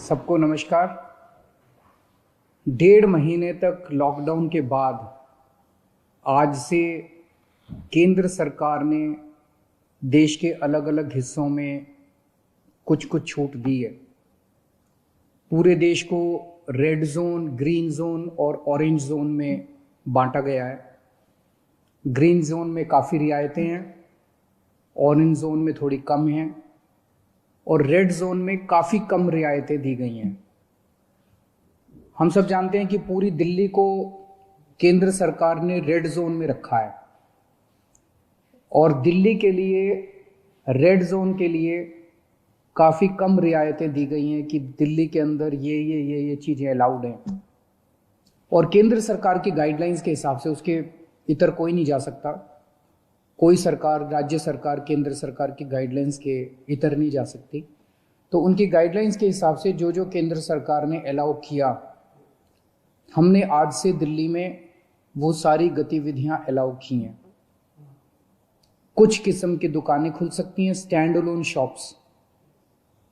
सबको नमस्कार। 1.5 महीने तक लॉकडाउन के बाद आज से केंद्र सरकार ने देश के अलग अलग हिस्सों में कुछ कुछ छूट दी है। पूरे देश को रेड जोन, ग्रीन जोन और ऑरेंज जोन में बांटा गया है। ग्रीन जोन में काफ़ी रियायतें हैं, ऑरेंज जोन में थोड़ी कम हैं और रेड जोन में काफ़ी कम रियायतें दी गई हैं। हम सब जानते हैं कि पूरी दिल्ली को केंद्र सरकार ने रेड जोन में रखा है और दिल्ली के लिए, रेड जोन के लिए काफ़ी कम रियायतें दी गई हैं कि दिल्ली के अंदर ये चीज़ें अलाउड हैं और केंद्र सरकार की गाइडलाइंस के हिसाब से उसके इतर कोई नहीं जा सकता। कोई सरकार, राज्य सरकार, केंद्र सरकार की गाइडलाइंस के इतर नहीं जा सकती। तो उनकी गाइडलाइंस के हिसाब से जो जो केंद्र सरकार ने अलाउ किया, हमने आज से दिल्ली में वो सारी गतिविधियां अलाउ की हैं। कुछ किस्म की दुकानें खुल सकती हैं, stand alone shops.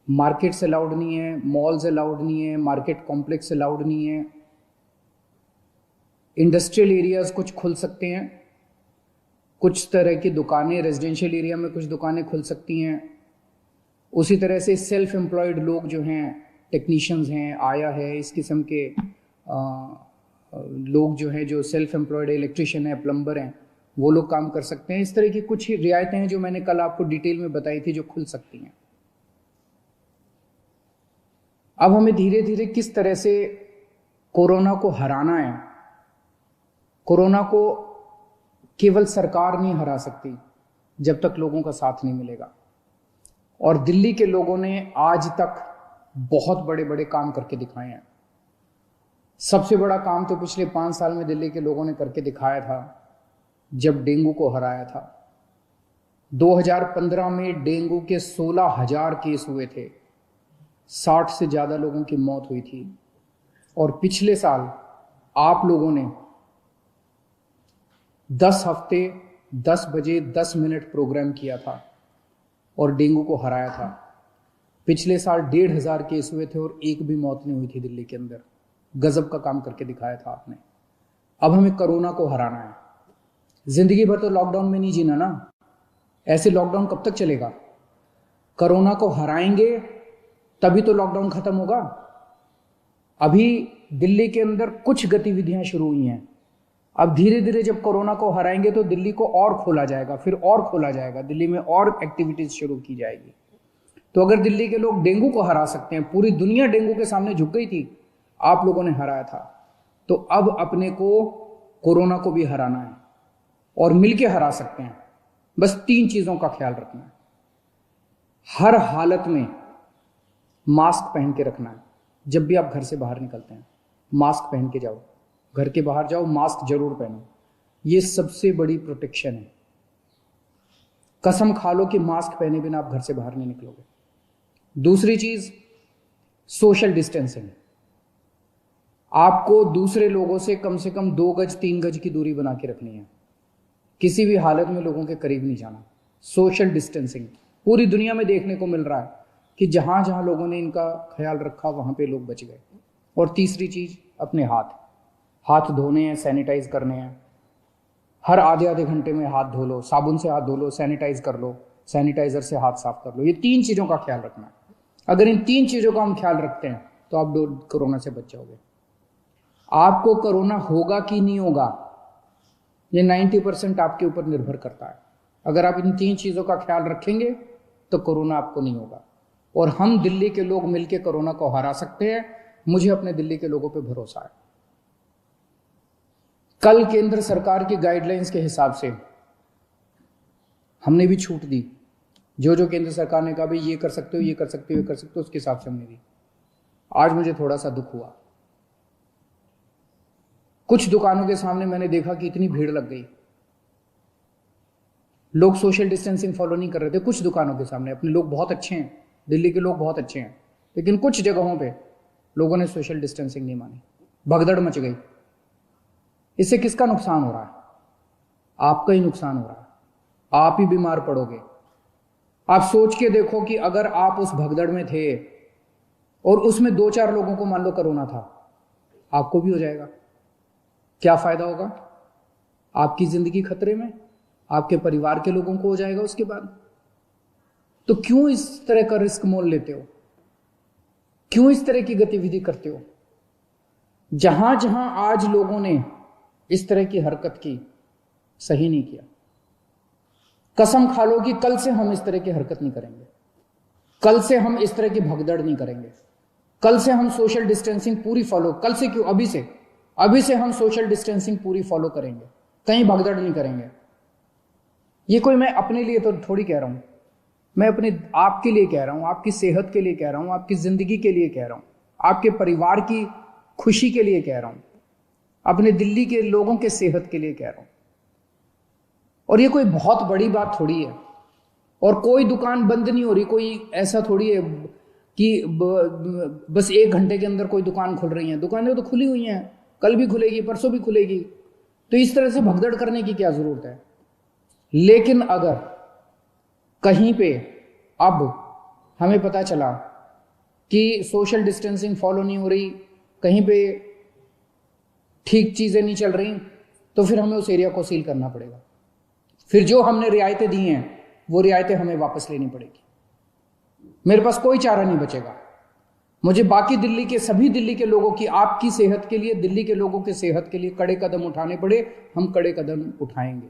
Markets allowed नहीं है, मॉल्स अलाउड नहीं है, मार्केट कॉम्प्लेक्स अलाउड नहीं है। इंडस्ट्रियल एरियाज कुछ खुल सकते हैं, कुछ तरह की दुकानें, रेजिडेंशियल एरिया में कुछ दुकानें खुल सकती हैं। उसी तरह से सेल्फ एम्प्लॉयड लोग जो हैं, टेक्नीशियंस हैं, आया है, इस किस्म के लोग जो हैं, जो सेल्फ एम्प्लॉयड इलेक्ट्रिशियन है, प्लम्बर हैं, वो लोग काम कर सकते हैं। इस तरह की कुछ रियायतें हैं जो मैंने कल आपको डिटेल में बताई थी, जो खुल सकती हैं। अब हमें धीरे धीरे किस तरह से कोरोना को हराना है। कोरोना को केवल सरकार नहीं हरा सकती जब तक लोगों का साथ नहीं मिलेगा। और दिल्ली के लोगों ने आज तक बहुत बड़े बड़े काम करके दिखाए हैं। सबसे बड़ा काम तो पिछले 5 साल में दिल्ली के लोगों ने करके दिखाया था जब डेंगू को हराया था। 2015 में डेंगू के 16,000 केस हुए थे, 60 से ज़्यादा लोगों की मौत हुई थी। और पिछले साल आप लोगों ने 10 हफ्ते 10 बजे 10 मिनट प्रोग्राम किया था और डेंगू को हराया था। पिछले साल 1,500 केस हुए थे और एक भी मौत नहीं हुई थी दिल्ली के अंदर। गजब का काम करके दिखाया था आपने। अब हमें कोरोना को हराना है। जिंदगी भर तो लॉकडाउन में नहीं जीना ना। ऐसे लॉकडाउन कब तक चलेगा? कोरोना को हराएंगे तभी तो लॉकडाउन खत्म होगा। अभी दिल्ली के अंदर कुछ गतिविधियां शुरू हुई हैं। अब धीरे धीरे जब कोरोना को हराएंगे तो दिल्ली को और खोला जाएगा, फिर और खोला जाएगा, दिल्ली में और एक्टिविटीज शुरू की जाएगी। तो अगर दिल्ली के लोग डेंगू को हरा सकते हैं, पूरी दुनिया डेंगू के सामने झुक गई थी, आप लोगों ने हराया था, तो अब अपने को कोरोना को भी हराना है और मिलके हरा सकते हैं। बस 3 चीजों का ख्याल रखना है। हर हालत में मास्क पहन के रखना है। जब भी आप घर से बाहर निकलते हैं मास्क पहन के जाओ। घर के बाहर जाओ, मास्क जरूर पहनो। ये सबसे बड़ी प्रोटेक्शन है। कसम खा लो कि मास्क पहने बिना आप घर से बाहर नहीं निकलोगे। दूसरी चीज, सोशल डिस्टेंसिंग। आपको दूसरे लोगों से कम 2 गज 3 गज की दूरी बना के रखनी है। किसी भी हालत में लोगों के करीब नहीं जाना। सोशल डिस्टेंसिंग पूरी दुनिया में देखने को मिल रहा है कि जहां जहां लोगों ने इनका ख्याल रखा वहां पे लोग बच गए। और तीसरी चीज, अपने हाथ धोने हैं, सैनिटाइज करने हैं। हर आधे घंटे में हाथ धो लो, साबुन से हाथ धो लो, सैनिटाइज कर लो, सैनिटाइजर से हाथ साफ कर लो। ये 3 चीजों का ख्याल रखना है। अगर इन 3 चीजों का हम ख्याल रखते हैं तो आप कोरोना से बच जाओगे। आपको कोरोना होगा कि नहीं होगा, ये 90% आपके ऊपर निर्भर करता है। अगर आप इन 3 चीजों का ख्याल रखेंगे तो कोरोना आपको नहीं होगा और हम दिल्ली के लोग मिलकर कोरोना को हरा सकते हैं। मुझे अपने दिल्ली के लोगों पर भरोसा है। कल केंद्र सरकार की गाइडलाइंस के हिसाब से हमने भी छूट दी। जो जो केंद्र सरकार ने कहा भाई ये कर सकते हो, ये कर सकते हो, ये कर सकते हो, उसके हिसाब से हमने दी। आज मुझे थोड़ा सा दुख हुआ। कुछ दुकानों के सामने मैंने देखा कि इतनी भीड़ लग गई। लोग सोशल डिस्टेंसिंग फॉलो नहीं कर रहे थे। कुछ दुकानों के सामने, अपने लोग बहुत अच्छे हैं, दिल्ली के लोग बहुत अच्छे हैं, लेकिन कुछ जगहों पे लोगों ने सोशल डिस्टेंसिंग नहीं मानी। भगदड़ मच गई। इससे किसका नुकसान हो रहा है? आपका ही नुकसान हो रहा है। आप ही बीमार पड़ोगे। आप सोच के देखो कि अगर आप उस भगदड़ में थे और उसमें 2-4 लोगों को मान लो कोरोना था, आपको भी हो जाएगा, क्या फायदा होगा? आपकी जिंदगी खतरे में, आपके परिवार के लोगों को हो जाएगा उसके बाद। तो क्यों इस तरह का रिस्क मोल लेते हो? क्यों इस तरह की गतिविधि करते हो? जहां जहां आज लोगों ने इस तरह की हरकत की, सही नहीं किया। कसम खा लो कि कल से हम इस तरह की हरकत नहीं करेंगे, कल से हम इस तरह की भगदड़ नहीं करेंगे, कल से हम सोशल डिस्टेंसिंग पूरी फॉलो, कल से क्यों, अभी से हम सोशल डिस्टेंसिंग पूरी फॉलो करेंगे, कहीं भगदड़ नहीं करेंगे। ये कोई मैं अपने लिए तो थोड़ी कह रहा हूं, मैं अपने आपके लिए कह रहा हूं, आपकी सेहत के लिए कह रहा हूं, आपकी जिंदगी के लिए कह रहा हूं, आपके परिवार की खुशी के लिए कह रहा हूं, अपने दिल्ली के लोगों के सेहत के लिए कह रहा हूं। और ये कोई बहुत बड़ी बात थोड़ी है, और कोई दुकान बंद नहीं हो रही, कोई ऐसा थोड़ी है कि बस 1 घंटे के अंदर कोई दुकान खुल रही है। दुकानें तो खुली हुई हैं, कल भी खुलेगी, परसों भी खुलेगी, तो इस तरह से भगदड़ करने की क्या जरूरत है? लेकिन अगर कहीं पे अब हमें पता चला कि सोशल डिस्टेंसिंग फॉलो नहीं हो रही, कहीं पे ठीक चीजें नहीं चल रही, तो फिर हमें उस एरिया को सील करना पड़ेगा। फिर जो हमने रियायतें दी हैं वो रियायतें हमें वापस लेनी पड़ेगी। मेरे पास कोई चारा नहीं बचेगा। मुझे बाकी दिल्ली के सभी दिल्ली के लोगों की, आपकी सेहत के लिए, दिल्ली के लोगों की सेहत के लिए कड़े कदम उठाने पड़े, हम कड़े कदम उठाएंगे।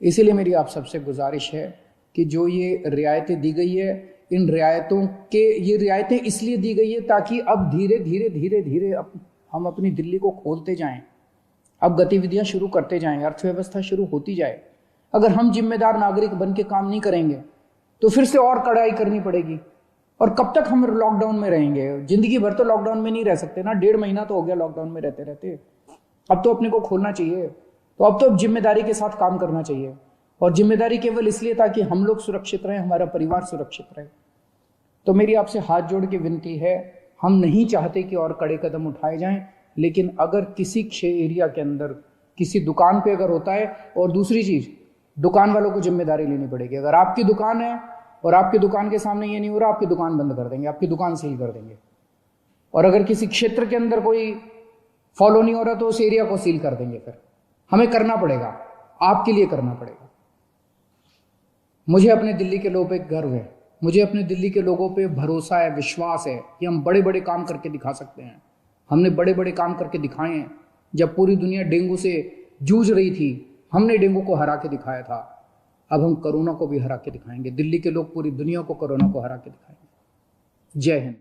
इसीलिए मेरी आप सबसे गुजारिश है कि जो ये रियायतें दी गई है, इन रियायतों के, ये रियायतें इसलिए दी गई है ताकि अब धीरे धीरे धीरे धीरे हम अपनी दिल्ली को खोलते जाएं, अब गतिविधियां शुरू करते जाएं, अर्थव्यवस्था शुरू होती जाए। अगर हम जिम्मेदार नागरिक बन के काम नहीं करेंगे तो फिर से और कड़ाई करनी पड़ेगी। और कब तक हम लॉकडाउन में रहेंगे? जिंदगी भर तो लॉकडाउन में नहीं रह सकते ना, 1.5 महीना तो हो गया लॉकडाउन में रहते रहते। अब तो अपने को खोलना चाहिए, तो अब तो जिम्मेदारी के साथ काम करना चाहिए। और जिम्मेदारी केवल इसलिए ताकि हम लोग सुरक्षित रहें, हमारा परिवार सुरक्षित रहे। तो मेरी आपसे हाथ जोड़ के विनती है, हम नहीं चाहते कि और कड़े कदम उठाए जाएं, लेकिन अगर किसी एरिया के अंदर किसी दुकान पे अगर होता है, और दूसरी चीज, दुकान वालों को जिम्मेदारी लेनी पड़ेगी। अगर आपकी दुकान है और आपकी दुकान के सामने ये नहीं हो रहा, आपकी दुकान बंद कर देंगे, आपकी दुकान सील कर देंगे। और अगर किसी क्षेत्र के अंदर कोई फॉलो नहीं हो रहा तो उस एरिया को सील कर देंगे। फिर हमें करना पड़ेगा, आपके लिए करना पड़ेगा। मुझे अपने दिल्ली के लोगों पे गर्व है, मुझे अपने दिल्ली के लोगों पे भरोसा है, विश्वास है कि हम बड़े बड़े काम करके दिखा सकते हैं। हमने बड़े बड़े काम करके दिखाए हैं। जब पूरी दुनिया डेंगू से जूझ रही थी, हमने डेंगू को हरा के दिखाया था। अब हम कोरोना को भी हरा के दिखाएंगे। दिल्ली के लोग पूरी दुनिया को कोरोना को हरा के दिखाएंगे। जय हिंद।